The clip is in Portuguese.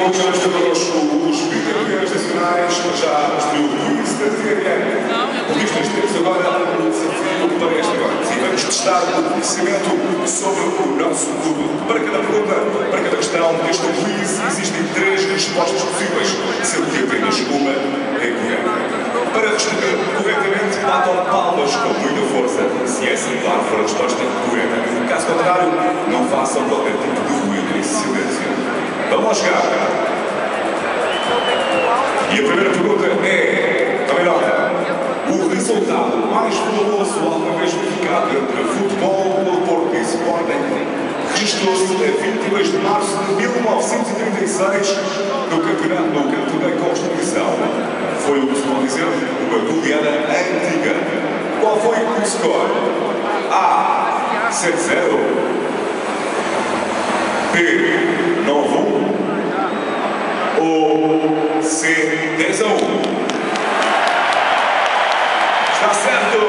Então vamos ter connosco os bicampeões nacionais, já estreou o quiz da TVN. Por isto, temos agora um desafio para esta noite e vamos testar o conhecimento sobre o nosso clube. Para cada pergunta, para cada questão deste quiz, existem 3 respostas possíveis, sendo que apenas uma é correta. Para responder corretamente, batam palmas com muita força, se essa, claro, for a resposta correta. Caso contrário, não façam qualquer tipo de ruído e silêncio. Vamos jogar. E a primeira pergunta é, também nota, o resultado mais famoso alguma vez verificado entre Futebol do Porto e Sporting registrou-se a 22 de março de 1936 no Campo da Constituição. Foi o que se pode dizer uma goleada antiga. Qual foi o score? A. 7-0, B. 9-1 ou C. 10-1? Está certo!